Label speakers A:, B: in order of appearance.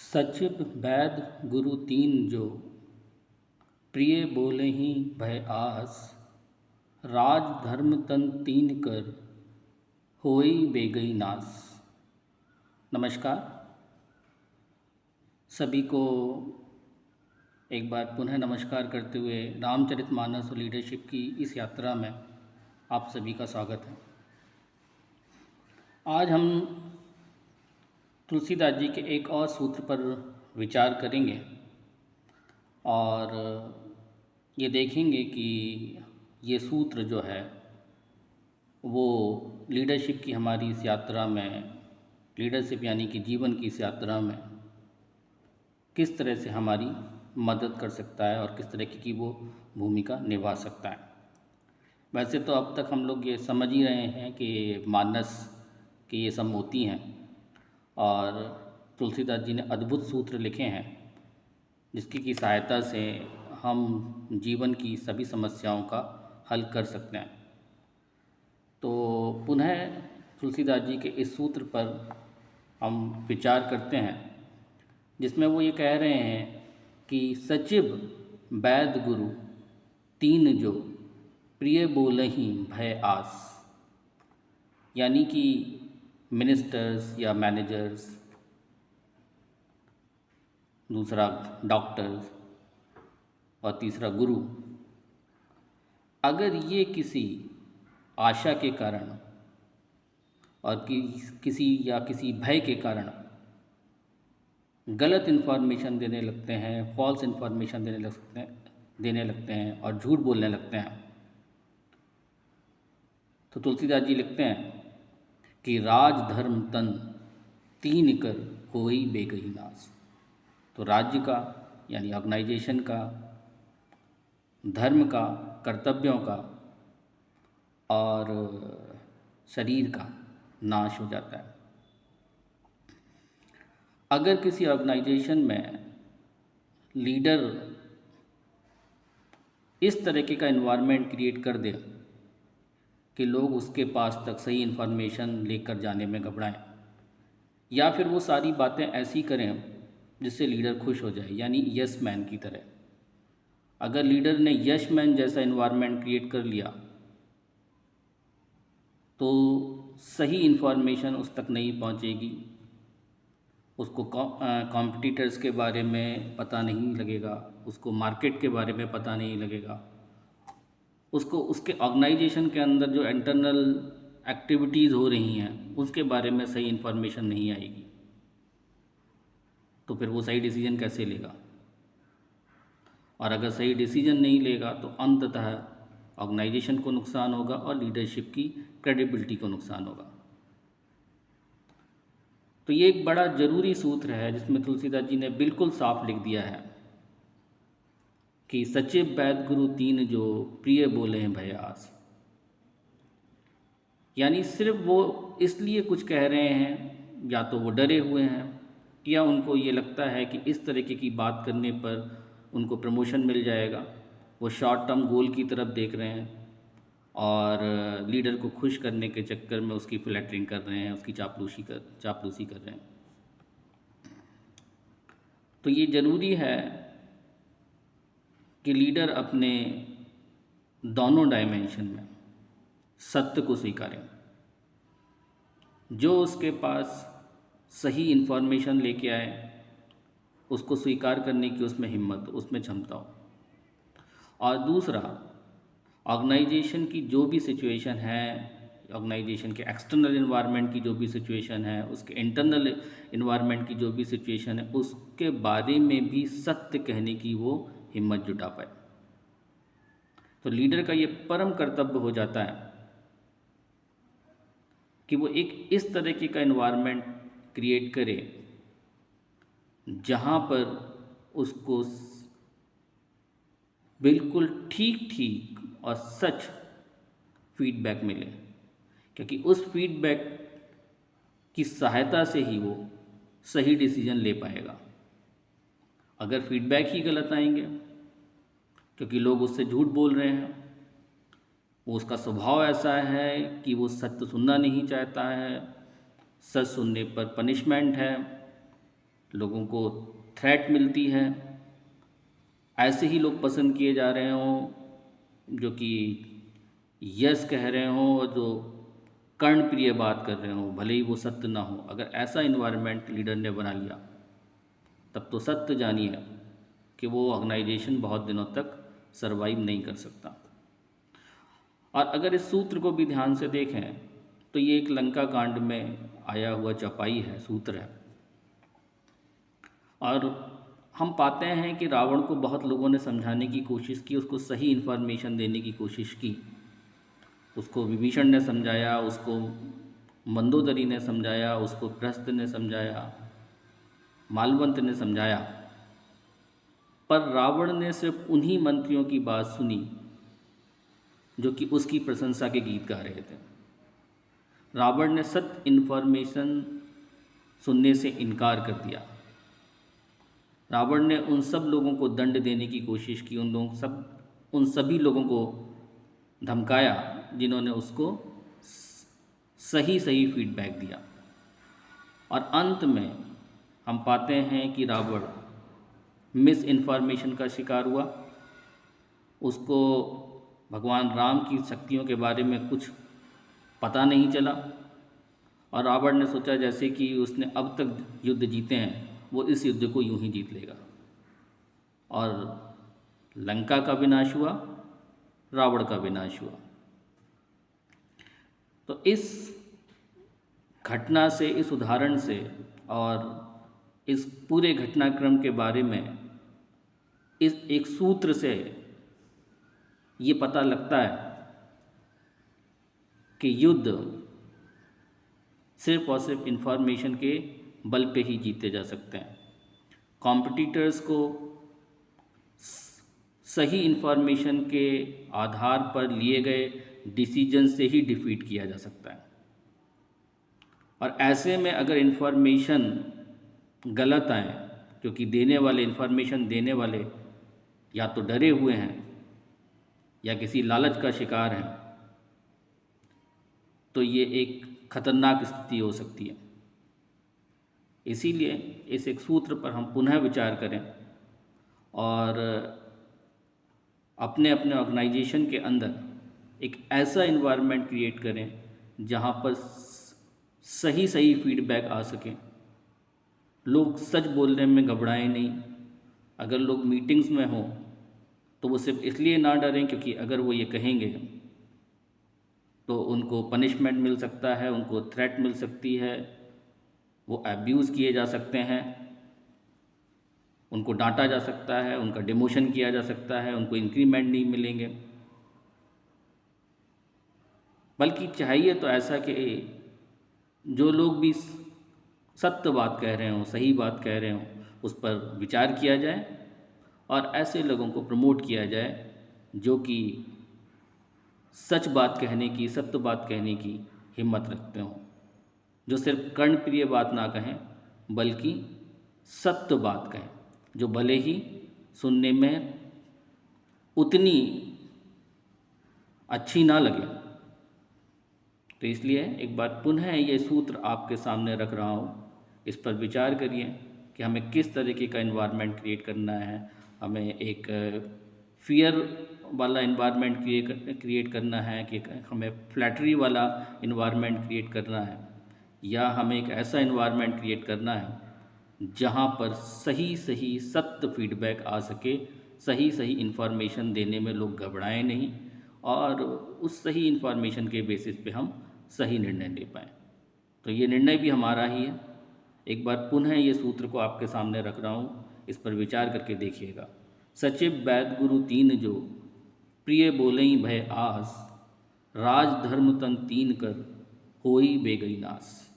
A: सचिब बैद गुरु तीन जो, प्रिय बोलहिं भय आस। राज धर्म तन तीन कर, होई बेगई नास। नमस्कार सभी को एक बार पुनः नमस्कार करते हुए रामचरितमानस और लीडरशिप की इस यात्रा में आप सभी का स्वागत है। आज हम तुलसीदास जी के एक और सूत्र पर विचार करेंगे और ये देखेंगे कि ये सूत्र जो है वो लीडरशिप की हमारी इस यात्रा में, लीडरशिप यानी कि जीवन की इस यात्रा में किस तरह से हमारी मदद कर सकता है और किस तरह की वो भूमिका निभा सकता है। वैसे तो अब तक हम लोग ये समझ ही रहे हैं कि मानस की ये सब मोती हैं और तुलसीदास जी ने अद्भुत सूत्र लिखे हैं जिसकी की सहायता से हम जीवन की सभी समस्याओं का हल कर सकते हैं। तो पुनः तुलसीदास जी के इस सूत्र पर हम विचार करते हैं जिसमें वो ये कह रहे हैं कि सचिव बैद गुरु तीन जो, प्रिय बोलहिं भय आस। यानी कि मिनिस्टर्स या मैनेजर्स, दूसरा डॉक्टर्स और तीसरा गुरु, अगर ये किसी आशा के कारण और किसी भय के कारण गलत इन्फॉर्मेशन देने लगते हैं, फॉल्स इन्फॉर्मेशन देने लगते हैं और झूठ बोलने लगते हैं, तो तुलसीदास जी लिखते हैं कि राज धर्म तन तीन कर, होई बेगई नास। तो राज्य का यानी ऑर्गेनाइजेशन का, धर्म का, कर्तव्यों का और शरीर का नाश हो जाता है। अगर किसी ऑर्गेनाइजेशन में लीडर इस तरीके का एनवायरनमेंट क्रिएट कर दे कि लोग उसके पास तक सही इन्फॉर्मेशन लेकर जाने में घबराएं, या फिर वो सारी बातें ऐसी करें जिससे लीडर खुश हो जाए, यानी यस मैन की तरह। अगर लीडर ने यस मैन जैसा इन्वायरमेंट क्रिएट कर लिया तो सही इन्फॉर्मेशन उस तक नहीं पहुंचेगी, उसको कॉम्पिटिटर्स के बारे में पता नहीं लगेगा, उसको मार्केट के बारे में पता नहीं लगेगा, उसको उसके ऑर्गेनाइजेशन के अंदर जो इंटरनल एक्टिविटीज़ हो रही हैं उसके बारे में सही इन्फॉर्मेशन नहीं आएगी। तो फिर वो सही डिसीजन कैसे लेगा? और अगर सही डिसीजन नहीं लेगा तो अंततः ऑर्गेनाइजेशन को नुकसान होगा और लीडरशिप की क्रेडिबिलिटी को नुकसान होगा। तो ये एक बड़ा ज़रूरी सूत्र है जिसमें तुलसीदास जी ने बिल्कुल साफ लिख दिया है कि सचिव बैद गुरु तीन जो, प्रिय बोले भय आस। यानी सिर्फ वो इसलिए कुछ कह रहे हैं, या तो वो डरे हुए हैं या उनको ये लगता है कि इस तरीके की बात करने पर उनको प्रमोशन मिल जाएगा। वो शॉर्ट टर्म गोल की तरफ देख रहे हैं और लीडर को खुश करने के चक्कर में उसकी फ्लैटरिंग कर रहे हैं, उसकी चापलूसी कर रहे हैं। तो ये ज़रूरी है कि लीडर अपने दोनों डायमेंशन में सत्य को स्वीकारें। जो उसके पास सही इन्फॉर्मेशन लेके आए उसको स्वीकार करने की उसमें हिम्मत हो, उसमें क्षमता हो। और दूसरा, ऑर्गेनाइजेशन की जो भी सिचुएशन है, ऑर्गेनाइजेशन के एक्सटर्नल इन्वायरमेंट की जो भी सिचुएशन है, उसके इंटरनल इन्वायरमेंट की जो भी सिचुएशन है, उसके बारे में भी सत्य कहने की वो हिम्मत जुटा पाए। तो लीडर का ये परम कर्तव्य हो जाता है कि वो एक इस तरीके का इन्वायरमेंट क्रिएट करे जहाँ पर उसको बिल्कुल ठीक और सच फीडबैक मिले, क्योंकि उस फीडबैक की सहायता से ही वो सही डिसीजन ले पाएगा। अगर फीडबैक ही गलत आएंगे क्योंकि लोग उससे झूठ बोल रहे हैं, वो उसका स्वभाव ऐसा है कि वो सत्य सुनना नहीं चाहता है, सच सुनने पर पनिशमेंट है, लोगों को थ्रेट मिलती है, ऐसे ही लोग पसंद किए जा रहे हों जो कि यस कह रहे हों और जो कर्णप्रिय बात कर रहे हों, भले ही वो सत्य ना हो। अगर ऐसा इन्वायरमेंट लीडर ने बना लिया तब तो सत्य जानिए कि वो ऑर्गेनाइजेशन बहुत दिनों तक सरवाइव नहीं कर सकता। और अगर इस सूत्र को भी ध्यान से देखें तो ये एक लंका कांड में आया हुआ चौपाई है, सूत्र है। और हम पाते हैं कि रावण को बहुत लोगों ने समझाने की कोशिश की, उसको सही इन्फॉर्मेशन देने की कोशिश की। उसको विभीषण ने समझाया, उसको मंदोदरी ने समझाया, उसको प्रहस्त ने समझाया, मालवंत ने समझाया, पर रावण ने सिर्फ उन्हीं मंत्रियों की बात सुनी जो कि उसकी प्रशंसा के गीत गा रहे थे। रावण ने सत्य इन्फॉर्मेशन सुनने से इनकार कर दिया। रावण ने उन सब लोगों को दंड देने की कोशिश की, उन सभी लोगों को धमकाया जिन्होंने उसको सही सही फीडबैक दिया। और अंत में हम पाते हैं कि रावण मिस इन्फॉर्मेशन का शिकार हुआ। उसको भगवान राम की शक्तियों के बारे में कुछ पता नहीं चला और रावण ने सोचा जैसे कि उसने अब तक युद्ध जीते हैं वो इस युद्ध को यूं ही जीत लेगा। और लंका का विनाश हुआ, रावण का विनाश हुआ। तो इस घटना से, इस उदाहरण से और इस पूरे घटनाक्रम के बारे में इस एक सूत्र से ये पता लगता है कि युद्ध सिर्फ और सिर्फ इन्फॉर्मेशन के बल पे ही जीते जा सकते हैं। कॉम्पिटिटर्स को सही इन्फॉर्मेशन के आधार पर लिए गए डिसीजन से ही डिफीट किया जा सकता है। और ऐसे में अगर इन्फॉर्मेशन गलत आए, क्योंकि देने वाले, इन्फॉर्मेशन देने वाले या तो डरे हुए हैं या किसी लालच का शिकार हैं, तो ये एक खतरनाक स्थिति हो सकती है। इसीलिए इस एक सूत्र पर हम पुनः विचार करें और अपने अपने ऑर्गेनाइजेशन के अंदर एक ऐसा इन्वायरमेंट क्रिएट करें जहाँ पर सही सही फीडबैक आ सके, लोग सच बोलने में घबराएं नहीं। अगर लोग मीटिंग्स में हों तो वो सिर्फ इसलिए ना डरें क्योंकि अगर वो ये कहेंगे तो उनको पनिशमेंट मिल सकता है, उनको थ्रेट मिल सकती है, वो अब्यूज़ किए जा सकते हैं, उनको डांटा जा सकता है, उनका डिमोशन किया जा सकता है, उनको इंक्रीमेंट नहीं मिलेंगे। बल्कि चाहिए तो ऐसा कि जो लोग भी सत्य बात कह रहे हों, सही बात कह रहे हों, उस पर विचार किया जाए और ऐसे लोगों को प्रमोट किया जाए जो कि सच बात कहने की, सत्य बात कहने की हिम्मत रखते हों, जो सिर्फ कर्णप्रिय बात ना कहें बल्कि सत्य बात कहें, जो भले ही सुनने में उतनी अच्छी ना लगे। तो इसलिए एक बार पुनः ये सूत्र आपके सामने रख रहा हूँ, इस पर विचार करिए कि हमें किस तरीके का इन्वायरमेंट क्रिएट करना है। हमें एक फियर वाला इन्वायरमेंट क्रिएट करना है कि हमें फ्लैटरी वाला इन्वायरमेंट क्रिएट करना है, या हमें एक ऐसा इन्वायरमेंट क्रिएट करना है जहाँ पर सही सही सत्य फीडबैक आ सके, सही सही इन्फॉर्मेशन देने में लोग घबराएं नहीं और उस सही इन्फॉर्मेशन के बेसिस पे हम सही निर्णय ले पाएँ। तो ये निर्णय भी हमारा ही है। एक बार पुनः ये सूत्र को आपके सामने रख रहा हूँ, इस पर विचार करके देखिएगा। सचिव वैद गुरु तीन जो, प्रिय बोलई भय आस, राज धर्म तन तीन कर, होई बेगई नास।